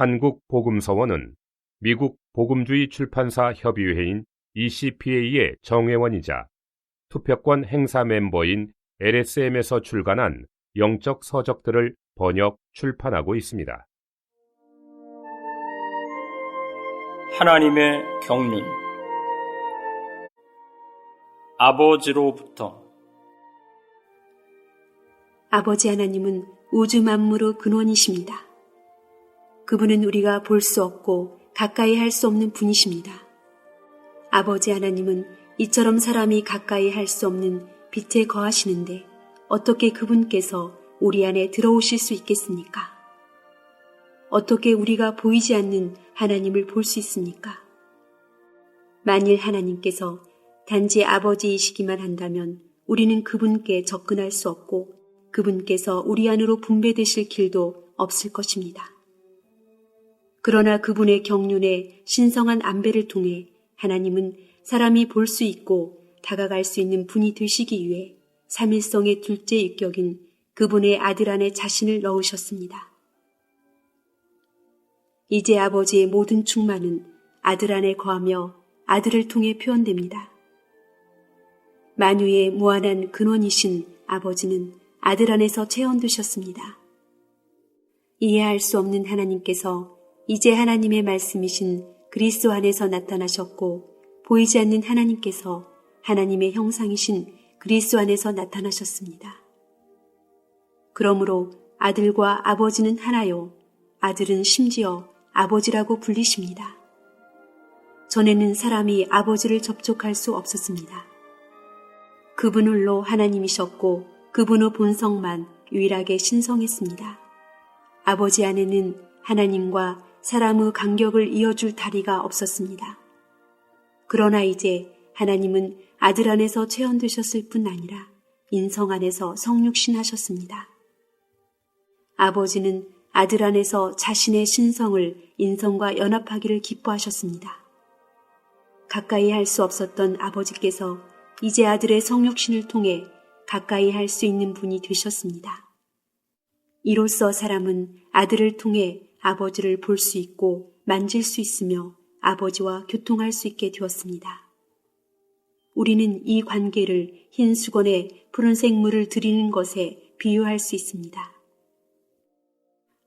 한국복음서원은 미국 복음주의 출판사 협의회인 ECPA의 정회원이자 투표권 행사 멤버인 LSM에서 출간한 영적 서적들을 번역, 출판하고 있습니다. 하나님의 경륜. 아버지로부터. 아버지 하나님은 우주 만물의 근원이십니다. 그분은 우리가 볼 수 없고 가까이 할 수 없는 분이십니다. 아버지 하나님은 이처럼 사람이 가까이 할 수 없는 빛에 거하시는데 어떻게 그분께서 우리 안에 들어오실 수 있겠습니까? 어떻게 우리가 보이지 않는 하나님을 볼 수 있습니까? 만일 하나님께서 단지 아버지이시기만 한다면 우리는 그분께 접근할 수 없고 그분께서 우리 안으로 분배되실 길도 없을 것입니다. 그러나 그분의 경륜에 신성한 안배를 통해 하나님은 사람이 볼 수 있고 다가갈 수 있는 분이 되시기 위해 삼일성의 둘째 유격인 그분의 아들 안에 자신을 넣으셨습니다. 이제 아버지의 모든 충만은 아들 안에 거하며 아들을 통해 표현됩니다. 만유의 무한한 근원이신 아버지는 아들 안에서 체험되셨습니다. 이해할 수 없는 하나님께서 이제 하나님의 말씀이신 그리스도 안에서 나타나셨고 보이지 않는 하나님께서 하나님의 형상이신 그리스도 안에서 나타나셨습니다. 그러므로 아들과 아버지는 하나요. 아들은 심지어 아버지라고 불리십니다. 전에는 사람이 아버지를 접촉할 수 없었습니다. 그분을로 하나님이셨고 그분의 본성만 유일하게 신성했습니다. 아버지 안에는 하나님과 사람의 간격을 이어줄 다리가 없었습니다. 그러나 이제 하나님은 아들 안에서 체험되셨을 뿐 아니라 인성 안에서 성육신하셨습니다. 아버지는 아들 안에서 자신의 신성을 인성과 연합하기를 기뻐하셨습니다. 가까이 할 수 없었던 아버지께서 이제 아들의 성육신을 통해 가까이 할 수 있는 분이 되셨습니다. 이로써 사람은 아들을 통해 아버지를 볼 수 있고 만질 수 있으며 아버지와 교통할 수 있게 되었습니다. 우리는 이 관계를 흰 수건에 푸른색 물을 들이는 것에 비유할 수 있습니다.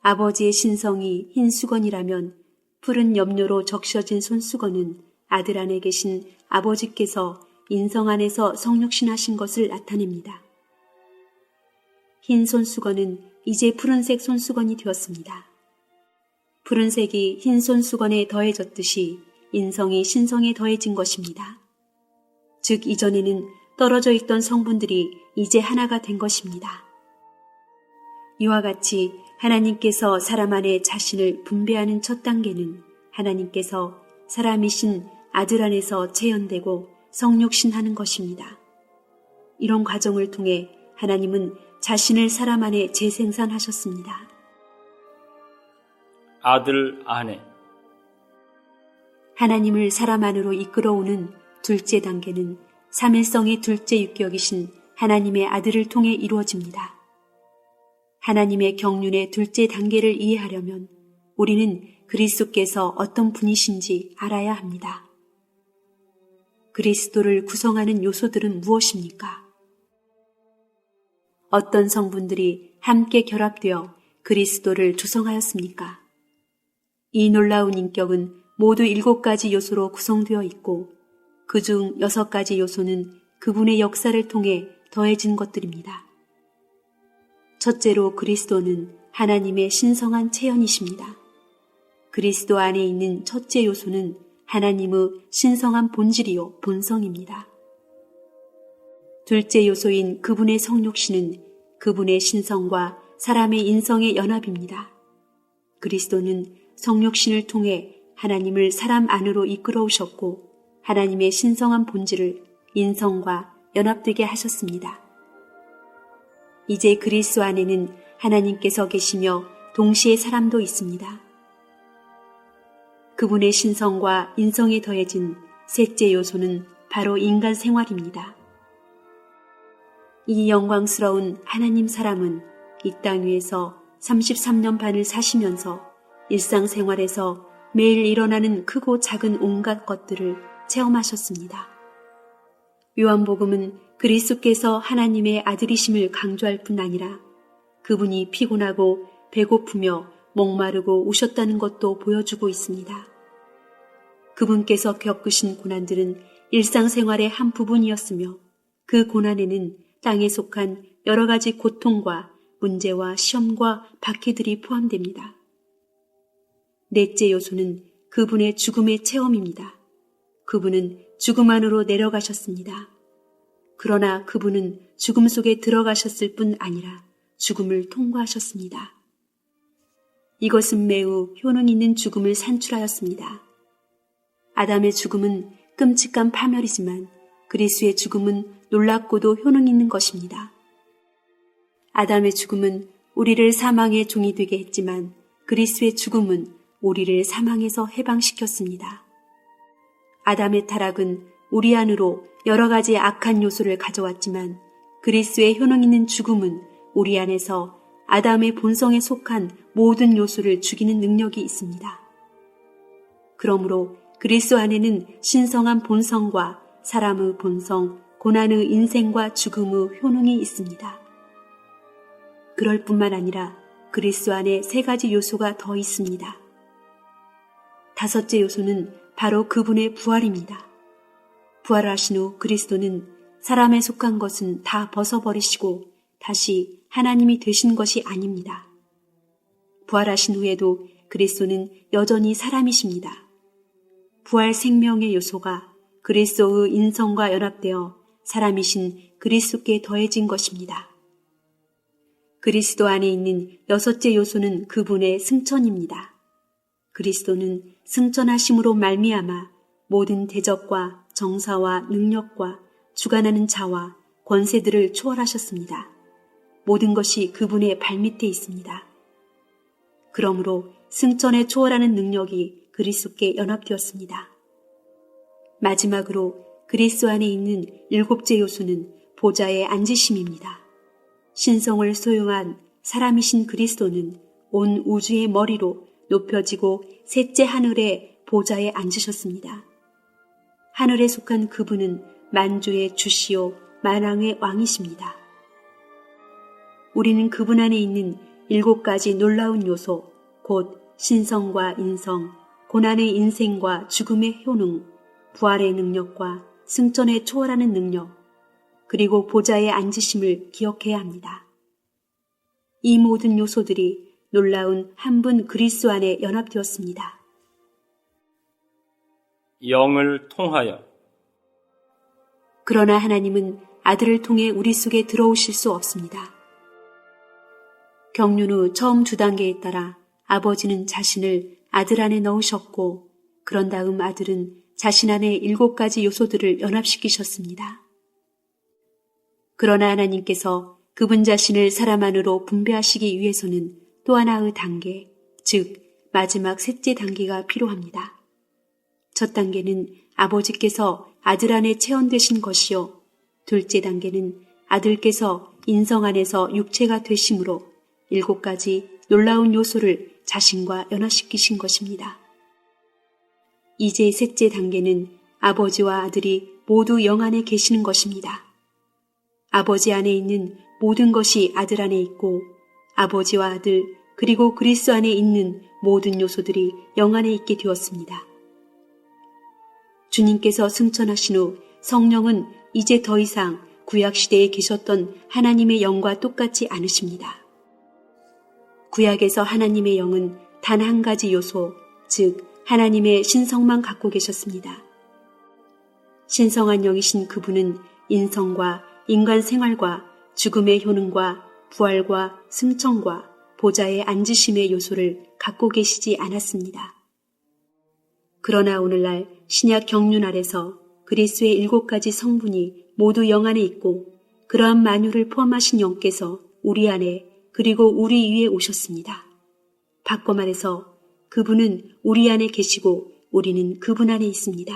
아버지의 신성이 흰 수건이라면 푸른 염료로 적셔진 손수건은 아들 안에 계신 아버지께서 인성 안에서 성육신하신 것을 나타냅니다. 흰 손수건은 이제 푸른색 손수건이 되었습니다. 푸른색이 흰 손수건에 더해졌듯이 인성이 신성에 더해진 것입니다. 즉 이전에는 떨어져 있던 성분들이 이제 하나가 된 것입니다. 이와 같이 하나님께서 사람 안에 자신을 분배하는 첫 단계는 하나님께서 사람이신 아들 안에서 체현되고 성육신하는 것입니다. 이런 과정을 통해 하나님은 자신을 사람 안에 재생산하셨습니다. 아들 안에. 하나님을 사람 안으로 이끌어오는 둘째 단계는 삼일성의 둘째 유격이신 하나님의 아들을 통해 이루어집니다. 하나님의 경륜의 둘째 단계를 이해하려면 우리는 그리스도께서 어떤 분이신지 알아야 합니다. 그리스도를 구성하는 요소들은 무엇입니까? 어떤 성분들이 함께 결합되어 그리스도를 조성하였습니까? 이 놀라운 인격은 모두 7가지 요소로 구성되어 있고 그중 6가지 요소는 그분의 역사를 통해 더해진 것들입니다. 첫째로 그리스도는 하나님의 신성한 체현이십니다. 그리스도 안에 있는 첫째 요소는 하나님의 신성한 본질이요 본성입니다. 둘째 요소인 그분의 성육신은 그분의 신성과 사람의 인성의 연합입니다. 그리스도는 성육신을 통해 하나님을 사람 안으로 이끌어오셨고 하나님의 신성한 본질을 인성과 연합되게 하셨습니다. 이제 그리스도 안에는 하나님께서 계시며 동시에 사람도 있습니다. 그분의 신성과 인성에 더해진 셋째 요소는 바로 인간 생활입니다. 이 영광스러운 하나님 사람은 이 땅 위에서 33년 반을 사시면서 일상생활에서 매일 일어나는 크고 작은 온갖 것들을 체험하셨습니다. 요한복음은 그리스도께서 하나님의 아들이심을 강조할 뿐 아니라 그분이 피곤하고 배고프며 목마르고 우셨다는 것도 보여주고 있습니다. 그분께서 겪으신 고난들은 일상생활의 한 부분이었으며 그 고난에는 땅에 속한 여러 가지 고통과 문제와 시험과 박해들이 포함됩니다. 넷째 요소는 그분의 죽음의 체험입니다. 그분은 죽음 안으로 내려가셨습니다. 그러나 그분은 죽음 속에 들어가셨을 뿐 아니라 죽음을 통과하셨습니다. 이것은 매우 효능 있는 죽음을 산출하였습니다. 아담의 죽음은 끔찍한 파멸이지만 그리스도의 죽음은 놀랍고도 효능 있는 것입니다. 아담의 죽음은 우리를 사망의 종이 되게 했지만 그리스도의 죽음은 우리를 사망에서 해방시켰습니다. 아담의 타락은 우리 안으로 여러 가지 악한 요소를 가져왔지만 그리스도의 효능 있는 죽음은 우리 안에서 아담의 본성에 속한 모든 요소를 죽이는 능력이 있습니다. 그러므로 그리스도 안에는 신성한 본성과 사람의 본성, 고난의 인생과 죽음의 효능이 있습니다. 그럴 뿐만 아니라 그리스도 안에 세 가지 요소가 더 있습니다. 다섯째 요소는 바로 그분의 부활입니다. 부활하신 후 그리스도는 사람에 속한 것은 다 벗어버리시고 다시 하나님이 되신 것이 아닙니다. 부활하신 후에도 그리스도는 여전히 사람이십니다. 부활 생명의 요소가 그리스도의 인성과 연합되어 사람이신 그리스도께 더해진 것입니다. 그리스도 안에 있는 여섯째 요소는 그분의 승천입니다. 그리스도는 승천하심으로 말미암아 모든 대적과 정사와 능력과 주관하는 자와 권세들을 초월하셨습니다. 모든 것이 그분의 발밑에 있습니다. 그러므로 승천에 초월하는 능력이 그리스도께 연합되었습니다. 마지막으로 그리스도 안에 있는 일곱째 요소는 보좌의 앉으심입니다. 신성을 소유한 사람이신 그리스도는 온 우주의 머리로 높여지고 셋째 하늘의 보좌에 앉으셨습니다. 하늘에 속한 그분은 만주의 주시오 만왕의 왕이십니다. 우리는 그분 안에 있는 7가지 놀라운 요소, 곧 신성과 인성, 고난의 인생과 죽음의 효능, 부활의 능력과 승천에 초월하는 능력, 그리고 보좌에 앉으심을 기억해야 합니다. 이 모든 요소들이 놀라운 한 분 그리스도 안에 연합되었습니다. 영을 통하여. 그러나 하나님은 아들을 통해 우리 속에 들어오실 수 없습니다. 경륜 후 처음 2단계에 따라 아버지는 자신을 아들 안에 넣으셨고 그런 다음 아들은 자신 안에 7가지 요소들을 연합시키셨습니다. 그러나 하나님께서 그분 자신을 사람 안으로 분배하시기 위해서는 또 하나의 단계, 즉 마지막 셋째 단계가 필요합니다. 첫 단계는 아버지께서 아들 안에 체험되신 것이요. 둘째 단계는 아들께서 인성 안에서 육체가 되심으로 7가지 놀라운 요소를 자신과 연합시키신 것입니다. 이제 셋째 단계는 아버지와 아들이 모두 영 안에 계시는 것입니다. 아버지 안에 있는 모든 것이 아들 안에 있고 아버지와 아들 그리고 그리스도 안에 있는 모든 요소들이 영 안에 있게 되었습니다. 주님께서 승천하신 후 성령은 이제 더 이상 구약시대에 계셨던 하나님의 영과 똑같지 않으십니다. 구약에서 하나님의 영은 단 한 가지 요소, 즉 하나님의 신성만 갖고 계셨습니다. 신성한 영이신 그분은 인성과 인간 생활과 죽음의 효능과 부활과 승천과 보좌에 앉으심의 요소를 갖고 계시지 않았습니다. 그러나 오늘날 신약 경륜 아래서 그리스도의 7가지 성분이 모두 영 안에 있고 그러한 만유를 포함하신 영께서 우리 안에 그리고 우리 위에 오셨습니다. 바꿔 말해서 그분은 우리 안에 계시고 우리는 그분 안에 있습니다.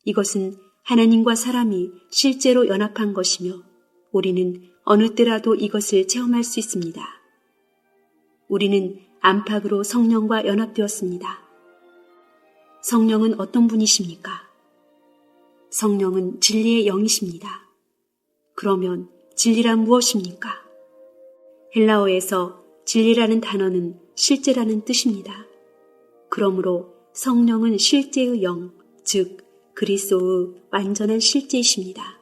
이것은 하나님과 사람이 실제로 연합한 것이며 우리는 어느 때라도 이것을 체험할 수 있습니다. 우리는 안팎으로 성령과 연합되었습니다. 성령은 어떤 분이십니까? 성령은 진리의 영이십니다. 그러면 진리란 무엇입니까? 헬라어에서 진리라는 단어는 실제라는 뜻입니다. 그러므로 성령은 실제의 영, 즉 그리스도의 완전한 실제이십니다.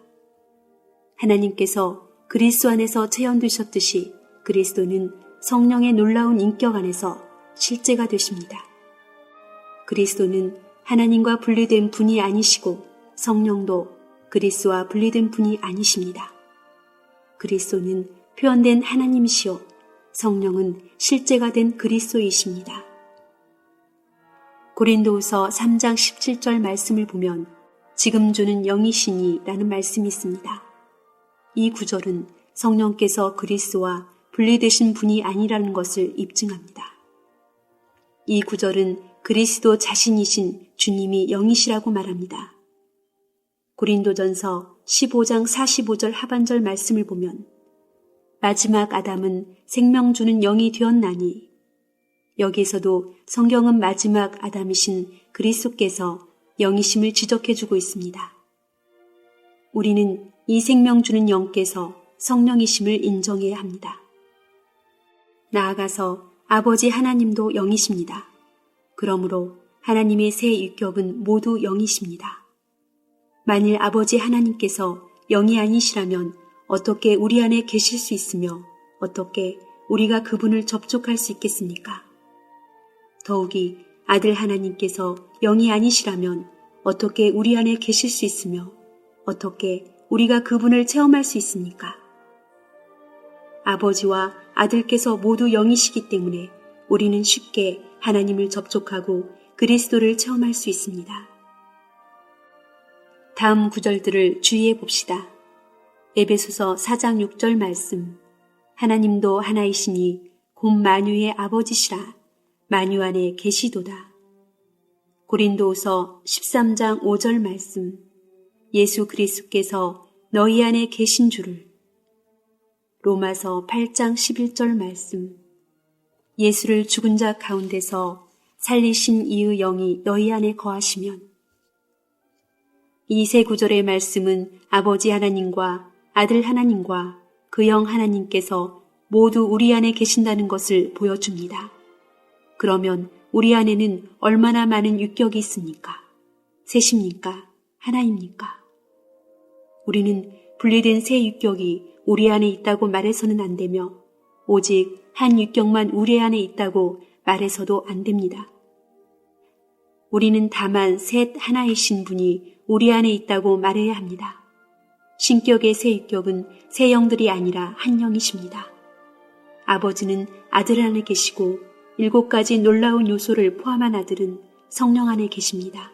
하나님께서 그리스도 안에서 체현되셨듯이 그리스도는 성령의 놀라운 인격 안에서 실제가 되십니다. 그리스도는 하나님과 분리된 분이 아니시고 성령도 그리스도와 분리된 분이 아니십니다. 그리스도는 표현된 하나님이시요 성령은 실제가 된 그리스도이십니다. 고린도후서 3장 17절 말씀을 보면 지금 주는 영이시니 라는 말씀이 있습니다. 이 구절은 성령께서 그리스도와 분리되신 분이 아니라는 것을 입증합니다. 이 구절은 그리스도 자신이신 주님이 영이시라고 말합니다. 고린도전서 15장 45절 하반절 말씀을 보면 마지막 아담은 생명 주는 영이 되었나니 여기에서도 성경은 마지막 아담이신 그리스도께서 영이심을 지적해주고 있습니다. 우리는 이 생명 주는 영께서 성령이심을 인정해야 합니다. 나아가서 아버지 하나님도 영이십니다. 그러므로 하나님의 세 유격은 모두 영이십니다. 만일 아버지 하나님께서 영이 아니시라면 어떻게 우리 안에 계실 수 있으며 어떻게 우리가 그분을 접촉할 수 있겠습니까? 더욱이 아들 하나님께서 영이 아니시라면 어떻게 우리 안에 계실 수 있으며 어떻게 우리가 그분을 체험할 수 있습니까? 아버지와 아들께서 모두 영이시기 때문에 우리는 쉽게 하나님을 접촉하고 그리스도를 체험할 수 있습니다. 다음 구절들을 주의해 봅시다. 에베소서 4장 6절 말씀. 하나님도 하나이시니 곧 만유의 아버지시라. 만유 안에 계시도다. 고린도후서 13장 5절 말씀. 예수 그리스도께서 너희 안에 계신 줄을. 로마서 8장 11절 말씀. 예수를 죽은 자 가운데서 살리신 이의 영이 너희 안에 거하시면. 이 세 구절의 말씀은 아버지 하나님과 아들 하나님과 그 영 하나님께서 모두 우리 안에 계신다는 것을 보여줍니다. 그러면 우리 안에는 얼마나 많은 육격이 있습니까? 셋입니까? 하나입니까? 우리는 분리된 세 육격이 우리 안에 있다고 말해서는 안 되며 오직 한 육격만 우리 안에 있다고 말해서도 안 됩니다. 우리는 다만 셋 하나이신 분이 우리 안에 있다고 말해야 합니다. 신격의 세 육격은 세 영들이 아니라 한 영이십니다. 아버지는 아들 안에 계시고 7가지 놀라운 요소를 포함한 아들은 성령 안에 계십니다.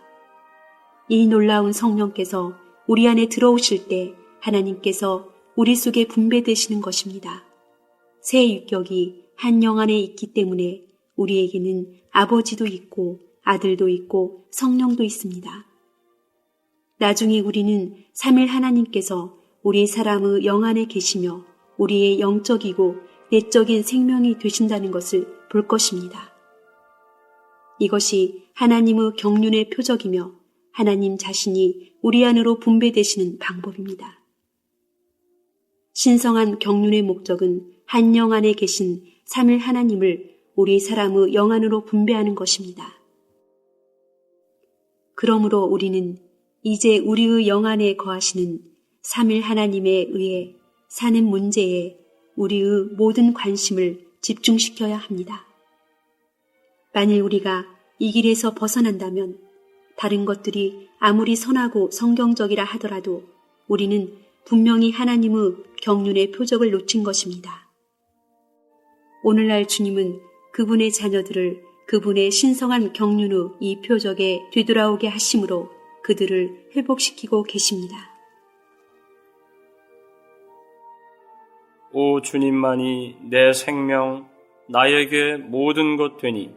이 놀라운 성령께서 우리 안에 들어오실 때 하나님께서 우리 속에 분배되시는 것입니다. 세 육격이 한 영 안에 있기 때문에 우리에게는 아버지도 있고 아들도 있고 성령도 있습니다. 나중에 우리는 삼일 하나님께서 우리 사람의 영 안에 계시며 우리의 영적이고 내적인 생명이 되신다는 것을 볼 것입니다. 이것이 하나님의 경륜의 표적이며 하나님 자신이 우리 안으로 분배되시는 방법입니다. 신성한 경륜의 목적은 한 영 안에 계신 삼일 하나님을 우리 사람의 영 안으로 분배하는 것입니다. 그러므로 우리는 이제 우리의 영 안에 거하시는 삼일 하나님에 의해 사는 문제에 우리의 모든 관심을 집중시켜야 합니다. 만일 우리가 이 길에서 벗어난다면 다른 것들이 아무리 선하고 성경적이라 하더라도 우리는 분명히 하나님의 경륜의 표적을 놓친 것입니다. 오늘날 주님은 그분의 자녀들을 그분의 신성한 경륜의 이 표적에 되돌아오게 하심으로 그들을 회복시키고 계십니다. 오 주님만이 내 생명, 나에게 모든 것 되니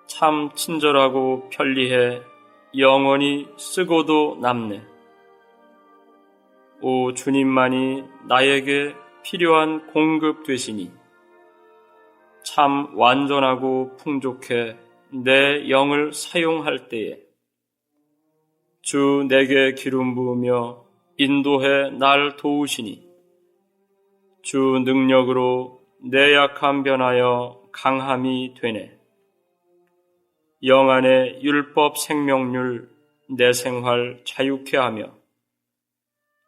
참 친절하고 편리해 영원히 쓰고도 남네. 오 주님만이 나에게 필요한 공급 되시니 참 완전하고 풍족해 내 영을 사용할 때에 주 내게 기름 부으며 인도해 날 도우시니 주 능력으로 내 약함 변하여 강함이 되네. 영 안에 율법 생명률 내 생활 자유케 하며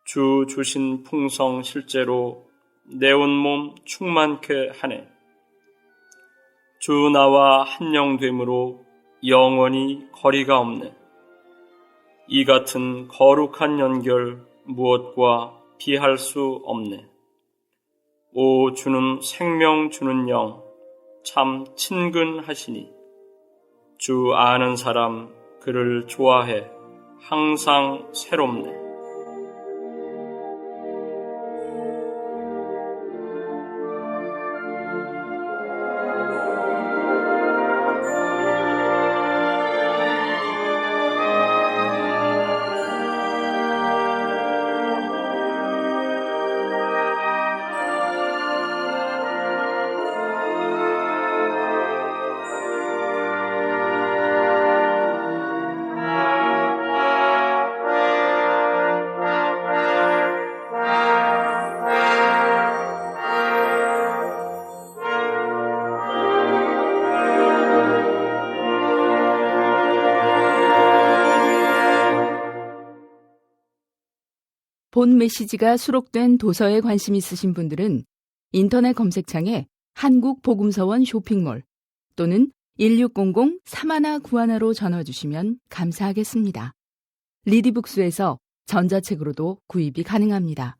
주 주신 풍성 실제로 내 온몸 충만케 하네. 주 나와 한영됨으로 영원히 거리가 없네. 이 같은 거룩한 연결 무엇과 비할 수 없네. 오 주는 생명 주는 영 참 친근하시니 주 아는 사람 그를 좋아해 항상 새롭네. 본 메시지가 수록된 도서에 관심 있으신 분들은 인터넷 검색창에 한국복음서원 쇼핑몰 또는 1600-3191로 전화 주시면 감사하겠습니다. 리디북스에서 전자책으로도 구입이 가능합니다.